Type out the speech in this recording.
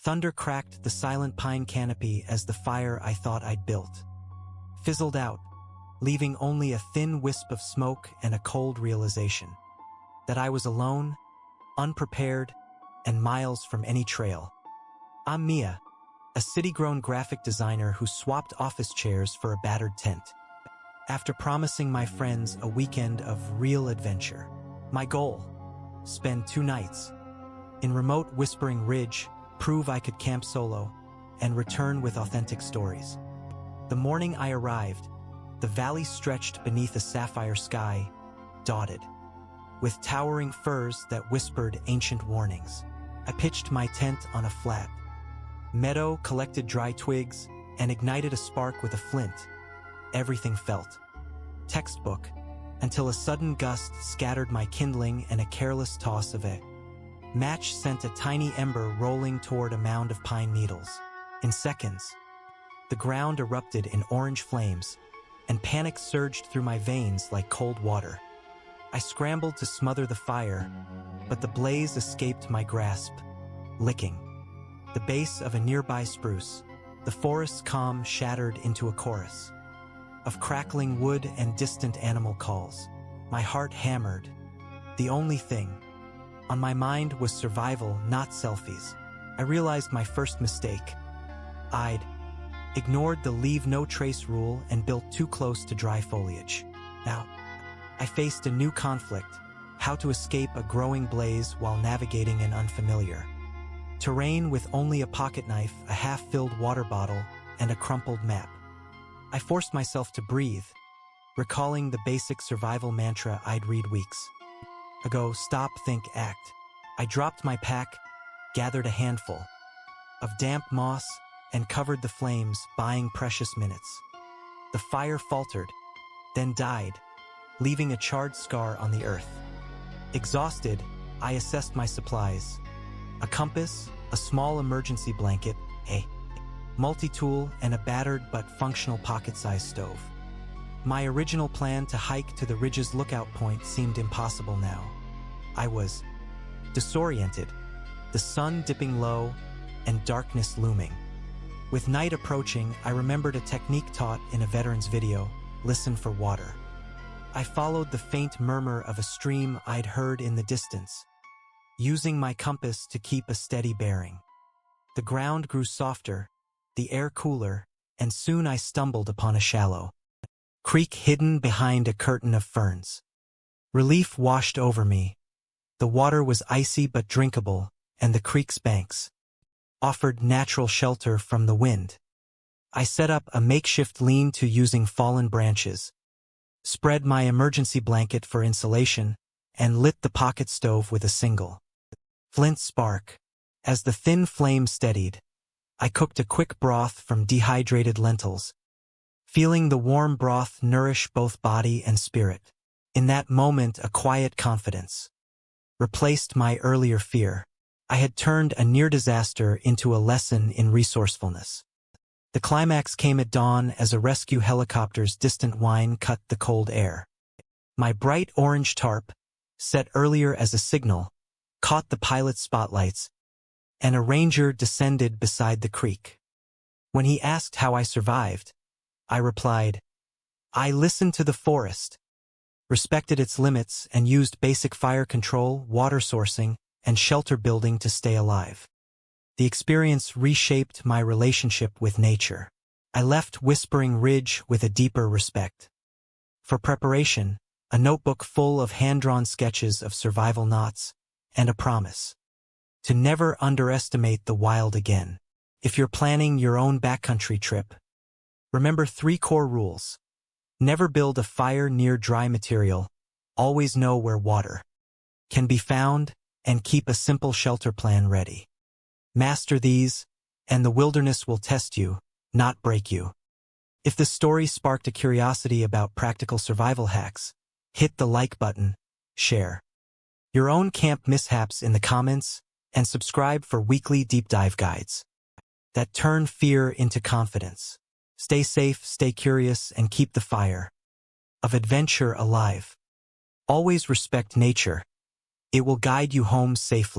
Thunder cracked the silent pine canopy as the fire I thought I'd built fizzled out, leaving only a thin wisp of smoke and a cold realization that I was alone, unprepared, and miles from any trail. I'm Mia, a city-grown graphic designer who swapped office chairs for a battered tent. After promising my friends a weekend of real adventure, my goal: spend 2 nights in remote Whispering Ridge, prove I could camp solo, and return with authentic stories. The morning I arrived, the valley stretched beneath a sapphire sky, dotted with towering firs that whispered ancient warnings. I pitched my tent on a flat meadow, collected dry twigs, and ignited a spark with a flint. Everything felt textbook, until a sudden gust scattered my kindling and a careless toss of a match sent a tiny ember rolling toward a mound of pine needles. In seconds, the ground erupted in orange flames, and panic surged through my veins like cold water. I scrambled to smother the fire, but the blaze escaped my grasp, licking the base of a nearby spruce. The forest's calm shattered into a chorus of crackling wood and distant animal calls. My heart hammered. The only thing on my mind was survival, not selfies. I realized my first mistake. I'd ignored the leave no trace rule and built too close to dry foliage. Now, I faced a new conflict: how to escape a growing blaze while navigating an unfamiliar terrain with only a pocket knife, a half-filled water bottle, and a crumpled map. I forced myself to breathe, recalling the basic survival mantra I'd read weeks ago: stop, think, act. I dropped my pack, gathered a handful of damp moss, and covered the flames, buying precious minutes. The fire faltered, then died, leaving a charred scar on the earth. Exhausted, I assessed my supplies: a compass, a small emergency blanket, a multi-tool, and a battered but functional pocket-sized stove. My original plan to hike to the ridge's lookout point seemed impossible now. I was disoriented, the sun dipping low and darkness looming. With night approaching, I remembered a technique taught in a veteran's video: listen for water. I followed the faint murmur of a stream I'd heard in the distance, using my compass to keep a steady bearing. The ground grew softer, the air cooler, and soon I stumbled upon a shallow creek hidden behind a curtain of ferns. Relief washed over me. The water was icy but drinkable, and the creek's banks offered natural shelter from the wind. I set up a makeshift lean-to using fallen branches, spread my emergency blanket for insulation, and lit the pocket stove with a single flint spark. As the thin flame steadied, I cooked a quick broth from dehydrated lentils, feeling the warm broth nourish both body and spirit. In that moment, a quiet confidence replaced my earlier fear. I had turned a near disaster into a lesson in resourcefulness. The climax came at dawn as a rescue helicopter's distant whine cut the cold air. My bright orange tarp, set earlier as a signal, caught the pilot's spotlights, and a ranger descended beside the creek. When he asked how I survived, I replied, I listened to the forest, respected its limits, and used basic fire control, water sourcing, and shelter building to stay alive. The experience reshaped my relationship with nature. I left Whispering Ridge with a deeper respect for preparation, a notebook full of hand-drawn sketches of survival knots, and a promise to never underestimate the wild again. If you're planning your own backcountry trip, remember 3 core rules. Never build a fire near dry material, always know where water can be found, and keep a simple shelter plan ready. Master these, and the wilderness will test you, not break you. If the story sparked a curiosity about practical survival hacks, hit the like button, share your own camp mishaps in the comments, and subscribe for weekly deep dive guides that turn fear into confidence. Stay safe, stay curious, and keep the fire of adventure alive. Always respect nature. It will guide you home safely.